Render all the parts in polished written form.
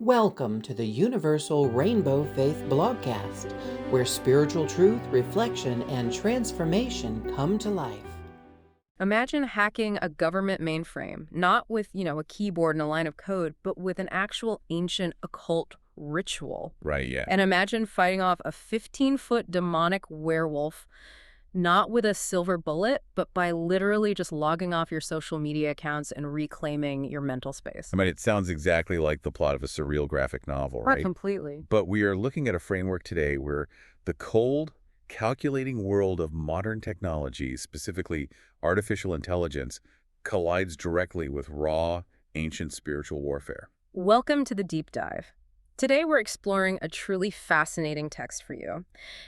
Welcome to the Universal Rainbow Faith Blogcast, where spiritual truth, reflection, and transformation come to life. Imagine hacking a government mainframe, not with, a keyboard and a line of code, but with an actual ancient occult ritual. Right, yeah. And imagine fighting off a 15-foot demonic werewolf, not with a silver bullet, but by literally just logging off your social media accounts and reclaiming your mental space. I mean, it sounds exactly like the plot of a surreal graphic novel, right? Completely. But we are looking at a framework today where the cold, calculating world of modern technology, specifically artificial intelligence, collides directly with raw, ancient spiritual warfare. Welcome to the deep dive. Today we're exploring a truly fascinating text for you.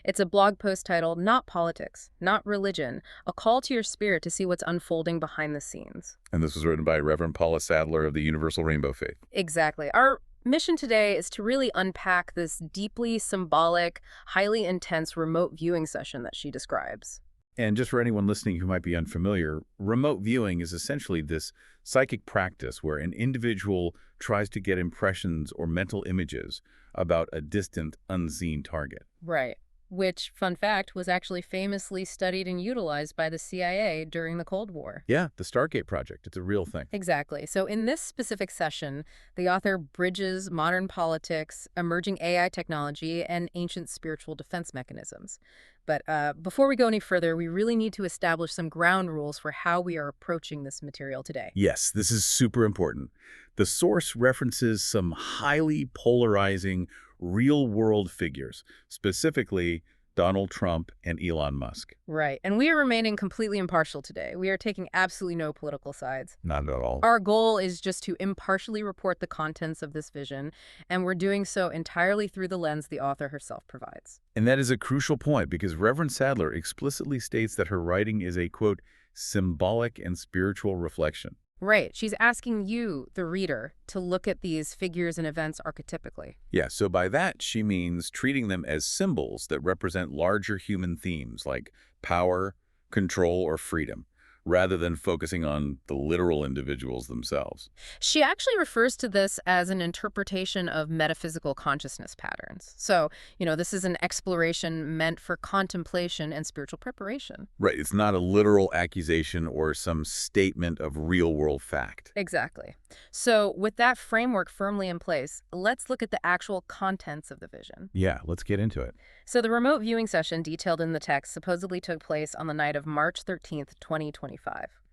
It's a blog post titled, Not Politics, Not Religion, a call to your spirit to see what's unfolding behind the scenes. And this was written by Reverend Paula Sadler of the Universal Rainbow Faith. Exactly. Our mission today is to really unpack this deeply symbolic, highly intense remote viewing session that she describes. And just for anyone listening who might be unfamiliar, remote viewing is essentially this psychic practice where an individual tries to get impressions or mental images about a distant, unseen target. Right. Which, fun fact, was actually famously studied and utilized by the CIA during the Cold War. Yeah, the Stargate Project. It's a real thing. Exactly. So in this specific session, the author bridges modern politics, emerging AI technology, and ancient spiritual defense mechanisms. But before we go any further, we really need to establish some ground rules for how we are approaching this material today. Yes, this is super important. The source references some highly polarizing real-world figures, specifically Donald Trump and Elon Musk. Right. And we are remaining completely impartial today. We are taking absolutely no political sides. Not at all. Our goal is just to impartially report the contents of this vision, and we're doing so entirely through the lens the author herself provides. And that is a crucial point because Reverend Sadler explicitly states that her writing is a, quote, symbolic and spiritual reflection. Right. She's asking you, the reader, to look at these figures and events archetypically. Yeah, so by that, she means treating them as symbols that represent larger human themes like power, control, or freedom, rather than focusing on the literal individuals themselves. She actually refers to this as an interpretation of metaphysical consciousness patterns. So, this is an exploration meant for contemplation and spiritual preparation. Right, it's not a literal accusation or some statement of real-world fact. Exactly. So, with that framework firmly in place, let's look at the actual contents of the vision. Yeah, let's get into it. So, the remote viewing session detailed in the text supposedly took place on the night of March 13th, 2025.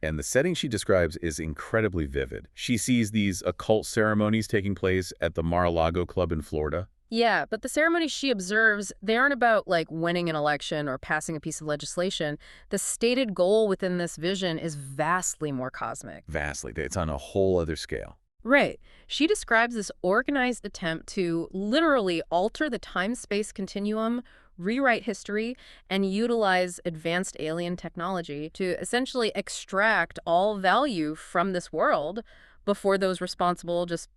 And the setting she describes is incredibly vivid. She sees these occult ceremonies taking place at the Mar-a-Lago Club in Florida. Yeah, but the ceremonies she observes, they aren't about, winning an election or passing a piece of legislation. The stated goal within this vision is vastly more cosmic. Vastly. It's on a whole other scale. Right. She describes this organized attempt to literally alter the time-space continuum, rewrite history, and utilize advanced alien technology to essentially extract all value from this world before those responsible just,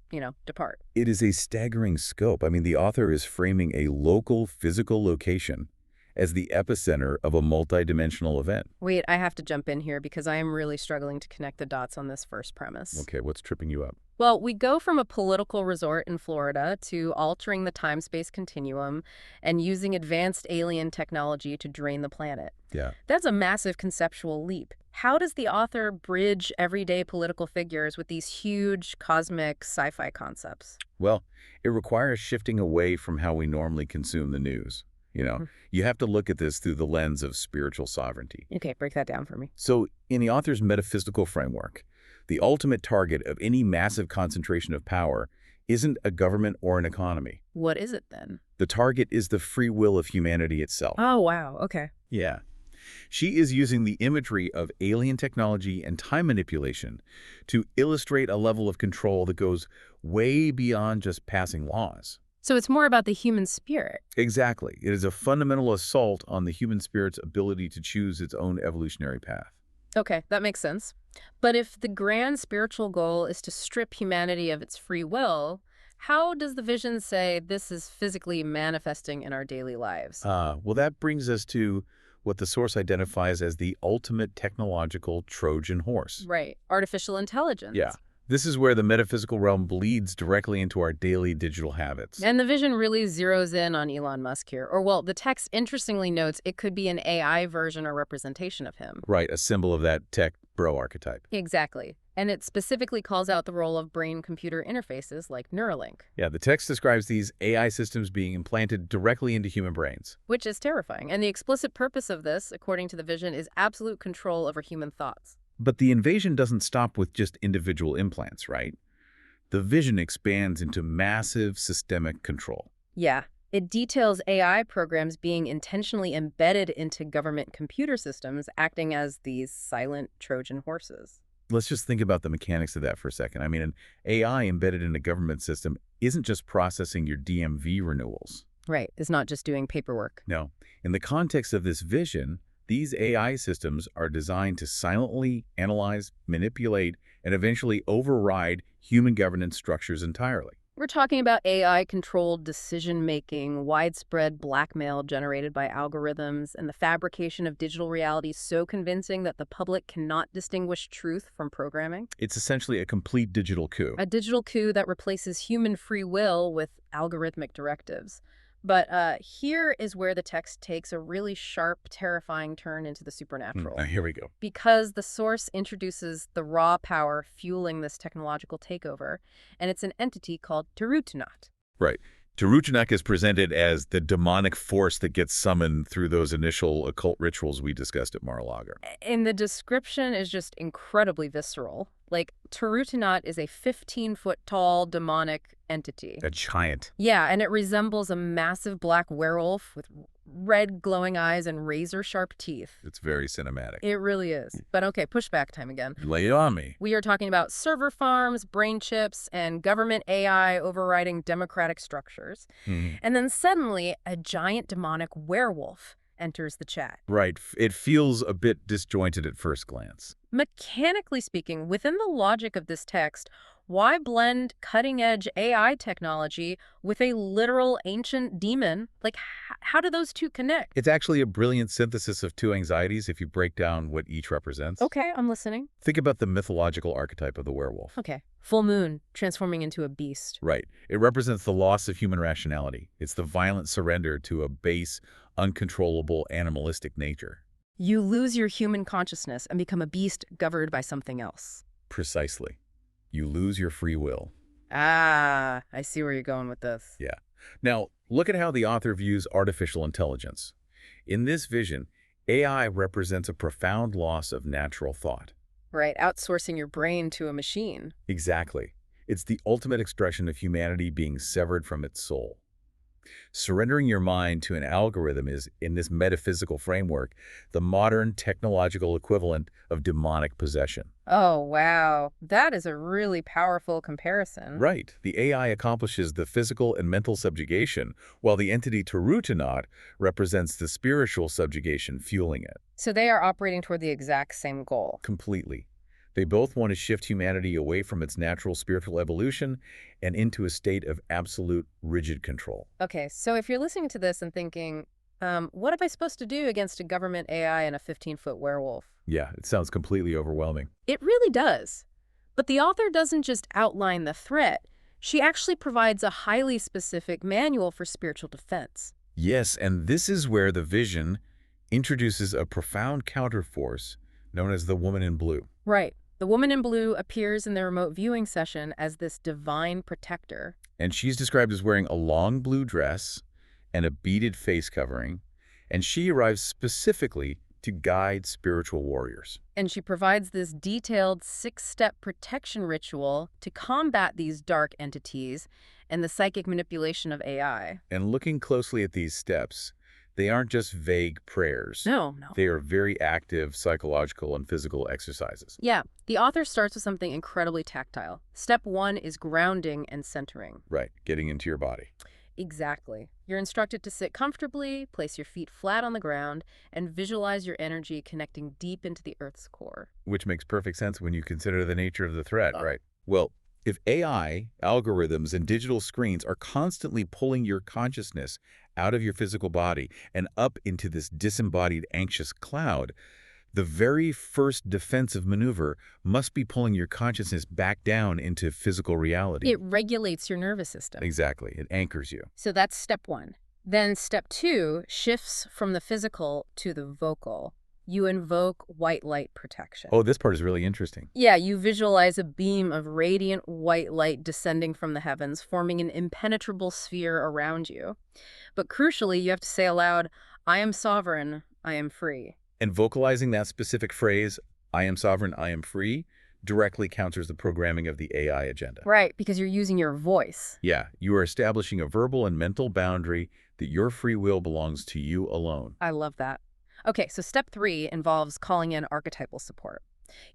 depart. It is a staggering scope. I mean, the author is framing a local physical location as the epicenter of a multidimensional event. Wait, I have to jump in here because I am really struggling to connect the dots on this first premise. Okay, what's tripping you up? Well, we go from a political resort in Florida to altering the time-space continuum and using advanced alien technology to drain the planet. Yeah. That's a massive conceptual leap. How does the author bridge everyday political figures with these huge cosmic sci-fi concepts? Well, it requires shifting away from how we normally consume the news. You have to look at this through the lens of spiritual sovereignty. Okay, break that down for me. So, in the author's metaphysical framework, the ultimate target of any massive concentration of power isn't a government or an economy. What is it then? The target is the free will of humanity itself. Oh, wow. Okay. Yeah. She is using the imagery of alien technology and time manipulation to illustrate a level of control that goes way beyond just passing laws. So it's more about the human spirit. Exactly. It is a fundamental assault on the human spirit's ability to choose its own evolutionary path. Okay, that makes sense. But if the grand spiritual goal is to strip humanity of its free will, how does the vision say this is physically manifesting in our daily lives? Well, that brings us to what the source identifies as the ultimate technological Trojan horse. Right. Artificial intelligence. Yeah. This is where the metaphysical realm bleeds directly into our daily digital habits. And the vision really zeroes in on Elon Musk here. Or, well, the text interestingly notes it could be an AI version or representation of him. Right, a symbol of that tech bro archetype. Exactly. And it specifically calls out the role of brain-computer interfaces like Neuralink. Yeah, the text describes these AI systems being implanted directly into human brains. Which is terrifying. And the explicit purpose of this, according to the vision, is absolute control over human thoughts. But the invasion doesn't stop with just individual implants, right? The vision expands into massive systemic control. Yeah. It details AI programs being intentionally embedded into government computer systems, acting as these silent Trojan horses. Let's just think about the mechanics of that for a second. I mean, an AI embedded in a government system isn't just processing your DMV renewals. Right. It's not just doing paperwork. No. In the context of this vision, these AI systems are designed to silently analyze, manipulate, and eventually override human governance structures entirely. We're talking about AI-controlled decision-making, widespread blackmail generated by algorithms, and the fabrication of digital reality so convincing that the public cannot distinguish truth from programming. It's essentially a complete digital coup. A digital coup that replaces human free will with algorithmic directives. But here is where the text takes a really sharp, terrifying turn into the supernatural. Here we go. Because the source introduces the raw power fueling this technological takeover, and it's an entity called Tarutunat. Right. Tarutunat is presented as the demonic force that gets summoned through those initial occult rituals we discussed at Mar-a-Lago. And the description is just incredibly visceral. Like, Tarutunat is a 15-foot-tall demonic entity. A giant. Yeah, and it resembles a massive black werewolf with red glowing eyes and razor-sharp teeth. It's very cinematic. It really is. But okay, pushback time again. Lay it on me. We are talking about server farms, brain chips, and government AI overriding democratic structures. And then suddenly, a giant demonic werewolf enters the chat. Right. It feels a bit disjointed at first glance. Mechanically speaking, within the logic of this text, why blend cutting-edge AI technology with a literal ancient demon? Like, how do those two connect? It's actually a brilliant synthesis of two anxieties if you break down what each represents. Okay, I'm listening. Think about the mythological archetype of the werewolf. Okay. Full moon, transforming into a beast. Right. It represents the loss of human rationality. It's the violent surrender to a base, uncontrollable, animalistic nature. You lose your human consciousness and become a beast governed by something else. Precisely. You lose your free will. Ah, I see where you're going with this. Yeah. Now, look at how the author views artificial intelligence. In this vision, AI represents a profound loss of natural thought. Right, outsourcing your brain to a machine. Exactly. It's the ultimate expression of humanity being severed from its soul. Surrendering your mind to an algorithm is, in this metaphysical framework, the modern technological equivalent of demonic possession. Oh, wow. That is a really powerful comparison. Right. The AI accomplishes the physical and mental subjugation, while the entity Tarutunat represents the spiritual subjugation fueling it. So they are operating toward the exact same goal. Completely. They both want to shift humanity away from its natural spiritual evolution and into a state of absolute rigid control. Okay, so if you're listening to this and thinking, what am I supposed to do against a government AI and a 15-foot werewolf? Yeah, it sounds completely overwhelming. It really does. But the author doesn't just outline the threat. She actually provides a highly specific manual for spiritual defense. Yes, and this is where the vision introduces a profound counterforce known as the woman in blue. Right. The woman in blue appears in the remote viewing session as this divine protector. And she's described as wearing a long blue dress and a beaded face covering, and she arrives specifically to guide spiritual warriors. And she provides this detailed 6-step protection ritual to combat these dark entities and the psychic manipulation of AI. And looking closely at these steps, they aren't just vague prayers. No. They are very active psychological and physical exercises. Yeah, the author starts with something incredibly tactile. Step 1 is grounding and centering. Right, getting into your body. Exactly. You're instructed to sit comfortably, place your feet flat on the ground, and visualize your energy connecting deep into the Earth's core. Which makes perfect sense when you consider the nature of the threat, right? Well, if AI, algorithms, and digital screens are constantly pulling your consciousness out of your physical body and up into this disembodied anxious cloud, The very first defensive maneuver must be pulling your consciousness back down into physical reality. It regulates your nervous system. Exactly. It anchors you. So that's step 1. Then step 2 shifts from the physical to the vocal. You invoke white light protection. Oh, this part is really interesting. Yeah, you visualize a beam of radiant white light descending from the heavens, forming an impenetrable sphere around you. But crucially, you have to say aloud, I am sovereign, I am free. And vocalizing that specific phrase, I am sovereign, I am free, directly counters the programming of the AI agenda. Right, because you're using your voice. Yeah, you are establishing a verbal and mental boundary that your free will belongs to you alone. I love that. Okay, so step 3 involves calling in archetypal support.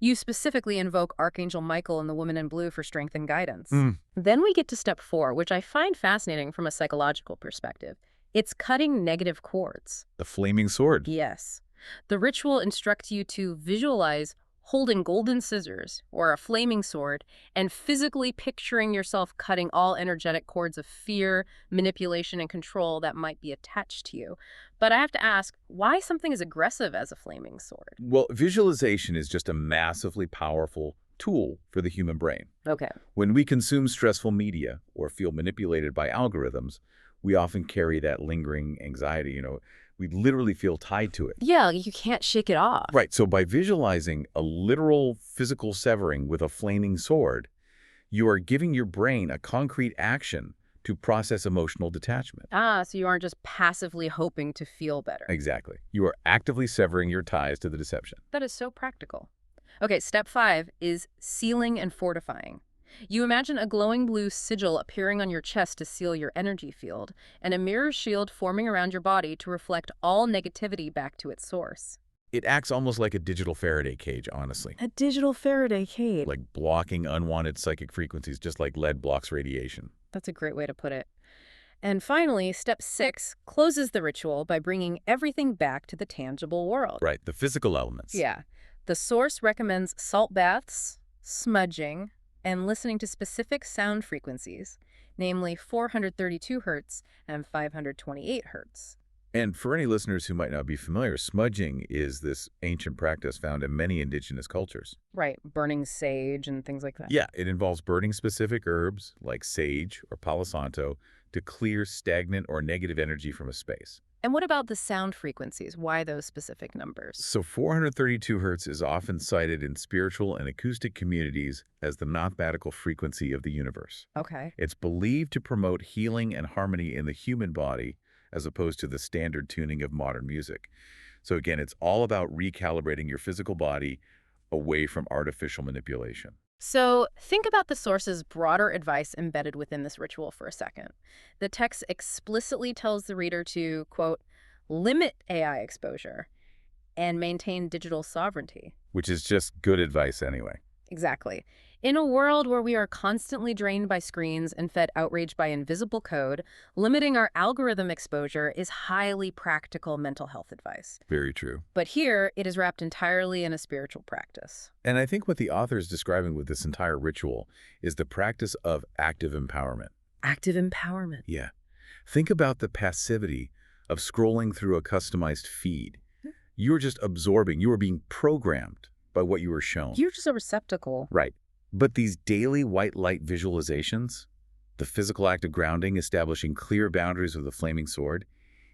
You specifically invoke Archangel Michael and the Woman in Blue for strength and guidance. Then we get to step 4, which I find fascinating from a psychological perspective. It's cutting negative cords. The flaming sword. Yes. The ritual instructs you to visualize holding golden scissors or a flaming sword and physically picturing yourself cutting all energetic cords of fear, manipulation, and control that might be attached to you. But I have to ask, why something as aggressive as a flaming sword? Well, visualization is just a massively powerful tool for the human brain. Okay. When we consume stressful media or feel manipulated by algorithms, we often carry that lingering anxiety, we literally feel tied to it. Yeah, you can't shake it off. Right, so by visualizing a literal physical severing with a flaming sword, you are giving your brain a concrete action to process emotional detachment. So you aren't just passively hoping to feel better. Exactly. You are actively severing your ties to the deception. That is so practical. Okay, step 5 is sealing and fortifying. You imagine a glowing blue sigil appearing on your chest to seal your energy field, and a mirror shield forming around your body to reflect all negativity back to its source. It acts almost like a digital Faraday cage, honestly. A digital Faraday cage. Like blocking unwanted psychic frequencies, just like lead blocks radiation. That's a great way to put it. And finally, step 6 closes the ritual by bringing everything back to the tangible world. Right, the physical elements. Yeah. The source recommends salt baths, smudging, and listening to specific sound frequencies, namely 432 hertz and 528 hertz. And for any listeners who might not be familiar, smudging is this ancient practice found in many indigenous cultures. Right, burning sage and things like that. Yeah, it involves burning specific herbs like sage or palo santo to clear stagnant or negative energy from a space. And what about the sound frequencies? Why those specific numbers? So 432 hertz is often cited in spiritual and acoustic communities as the mathematical frequency of the universe. Okay. It's believed to promote healing and harmony in the human body as opposed to the standard tuning of modern music. So again, it's all about recalibrating your physical body away from artificial manipulation. So think about the source's broader advice embedded within this ritual for a second. The text explicitly tells the reader to, quote, limit AI exposure and maintain digital sovereignty. Which is just good advice anyway. Exactly. In a world where we are constantly drained by screens and fed outrage by invisible code, limiting our algorithm exposure is highly practical mental health advice. Very true. But here, it is wrapped entirely in a spiritual practice. And I think what the author is describing with this entire ritual is the practice of active empowerment. Active empowerment. Yeah. Think about the passivity of scrolling through a customized feed. You're just absorbing. You are being programmed by what you were shown. You're just a receptacle. Right. But these daily white light visualizations, the physical act of grounding, establishing clear boundaries with a flaming sword,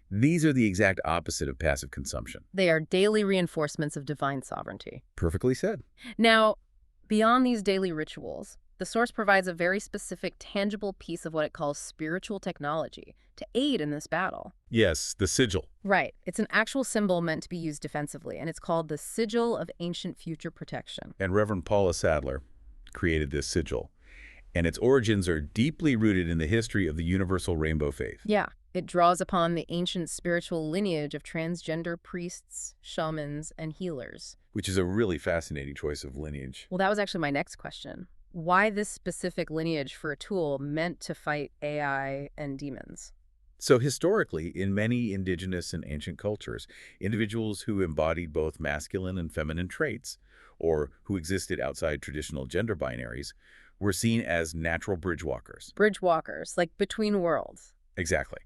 these are the exact opposite of passive consumption. They are daily reinforcements of divine sovereignty. Perfectly said. Now, beyond these daily rituals, the source provides a very specific, tangible piece of what it calls spiritual technology to aid in this battle. Yes, the sigil. Right. It's an actual symbol meant to be used defensively, and it's called the Sigil of Ancient Future Protection. And Reverend Paula Sadler created this sigil, and its origins are deeply rooted in the history of the universal rainbow faith. Yeah. It draws upon the ancient spiritual lineage of transgender priests, shamans, and healers. Which is a really fascinating choice of lineage. Well, that was actually my next question. Why this specific lineage for a tool meant to fight AI and demons? So historically, in many indigenous and ancient cultures, individuals who embodied both masculine and feminine traits, or who existed outside traditional gender binaries, were seen as natural bridge walkers. Bridge walkers, like between worlds. Exactly.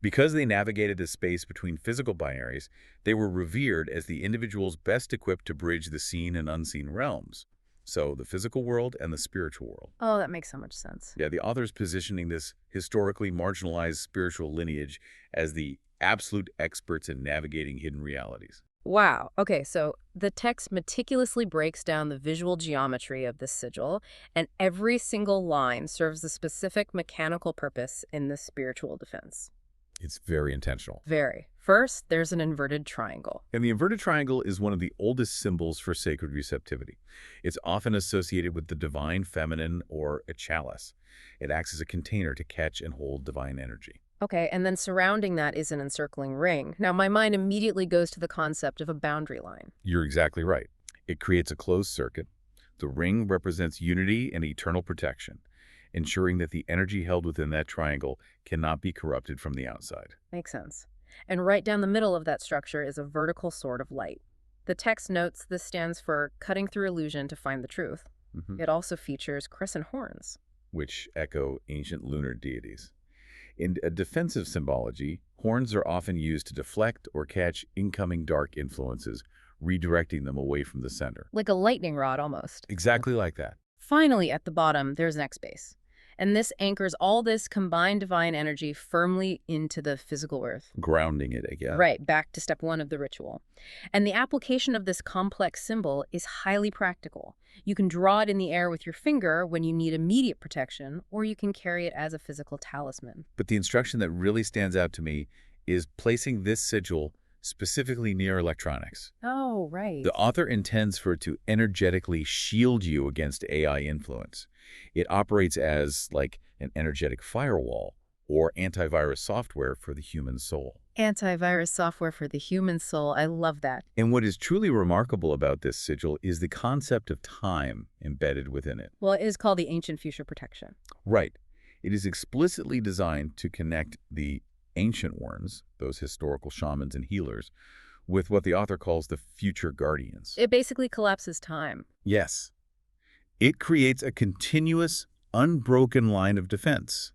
Because they navigated the space between physical binaries, they were revered as the individuals best equipped to bridge the seen and unseen realms. So, the physical world and the spiritual world. Oh, that makes so much sense. Yeah, the author's positioning this historically marginalized spiritual lineage as the absolute experts in navigating hidden realities. Wow. Okay, so the text meticulously breaks down the visual geometry of this sigil, and every single line serves a specific mechanical purpose in the spiritual defense. It's very intentional. Very. First, there's an inverted triangle. And the inverted triangle is one of the oldest symbols for sacred receptivity. It's often associated with the divine feminine or a chalice. It acts as a container to catch and hold divine energy. Okay, and then surrounding that is an encircling ring. Now, my mind immediately goes to the concept of a boundary line. You're exactly right. It creates a closed circuit. The ring represents unity and eternal protection, ensuring that the energy held within that triangle cannot be corrupted from the outside. Makes sense. And right down the middle of that structure is a vertical sword of light. The text notes this stands for cutting through illusion to find the truth. It also features crescent horns, which echo ancient lunar deities. In a defensive symbology, horns are often used to deflect or catch incoming dark influences, redirecting them away from the center. like a lightning rod almost. Exactly like that. Finally, at the bottom, there's an X base. And this anchors all this combined divine energy firmly into the physical earth. Grounding it again. Right, back to step one of the ritual. And the application of this complex symbol is highly practical. You can draw it in the air with your finger when you need immediate protection, or you can carry it as a physical talisman. But the instruction that really stands out to me is placing this sigil specifically near electronics. Oh, right. The author intends for it to energetically shield you against AI influence. It operates as like an energetic firewall or antivirus software for the human soul. Antivirus software for the human soul. I love that. And what is truly remarkable about this sigil is the concept of time embedded within it. Well, it is called the Ancient Future Protection. Right. It is explicitly designed to connect the ancient ones, those historical shamans and healers, with what the author calls the future guardians. It basically collapses time. Yes. It creates a continuous, unbroken line of defense.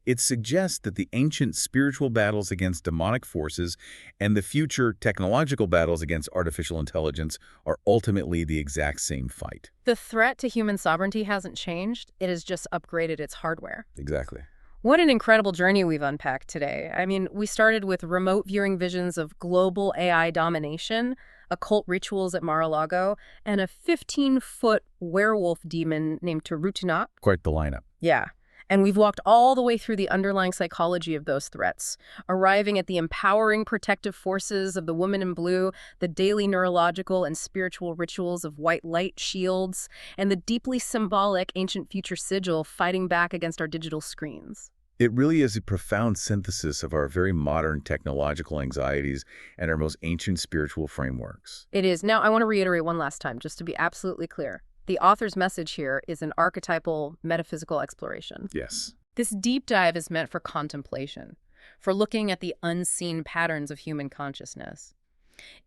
It suggests that the ancient spiritual battles against demonic forces and the future technological battles against artificial intelligence are ultimately the exact same fight. The threat to human sovereignty hasn't changed. It has just upgraded its hardware. Exactly. What an incredible journey we've unpacked today. I mean, we started with remote viewing visions of global AI domination, occult rituals at Mar-a-Lago, and a 15-foot werewolf demon named Tarutunat. Quite the lineup. Yeah. And we've walked all the way through the underlying psychology of those threats, arriving at the empowering protective forces of the woman in blue, the daily neurological and spiritual rituals of white light shields, and the deeply symbolic ancient future sigil fighting back against our digital screens. It really is a profound synthesis of our very modern technological anxieties and our most ancient spiritual frameworks. It is. Now, I want to reiterate one last time, just to be absolutely clear. The author's message here is an archetypal metaphysical exploration. Yes. This deep dive is meant for contemplation, for looking at the unseen patterns of human consciousness.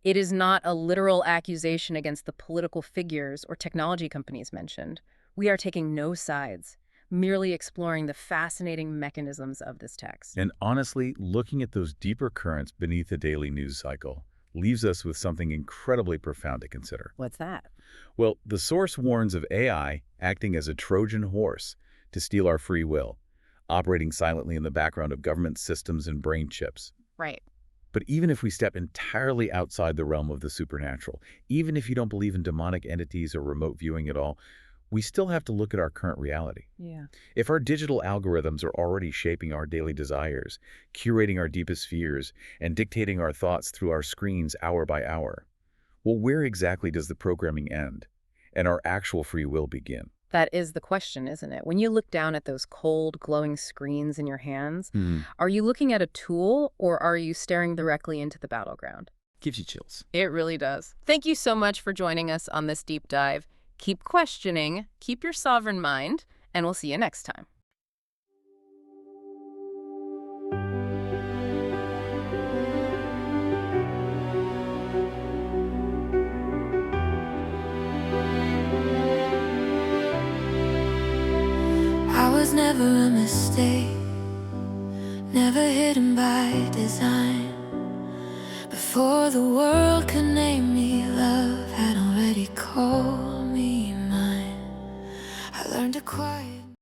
It is not a literal accusation against the political figures or technology companies mentioned. We are taking no sides, merely exploring the fascinating mechanisms of this text. And honestly, looking at those deeper currents beneath the daily news cycle leaves us with something incredibly profound to consider. What's that? Well, the source warns of AI acting as a Trojan horse to steal our free will, operating silently in the background of government systems and brain chips. Right. But even if we step entirely outside the realm of the supernatural, even if you don't believe in demonic entities or remote viewing at all, we still have to look at our current reality. Yeah. If our digital algorithms are already shaping our daily desires, curating our deepest fears, and dictating our thoughts through our screens hour by hour, well, where exactly does the programming end and our actual free will begin? That is the question, isn't it? When you look down at those cold, glowing screens in your hands, are you looking at a tool or are you staring directly into the battleground? Gives you chills. It really does. Thank you so much for joining us on this deep dive. Keep questioning, keep your sovereign mind, and we'll see you next time. I was never a mistake. never hidden by design. Before the world could name me, love had already called me mine. I learned to quiet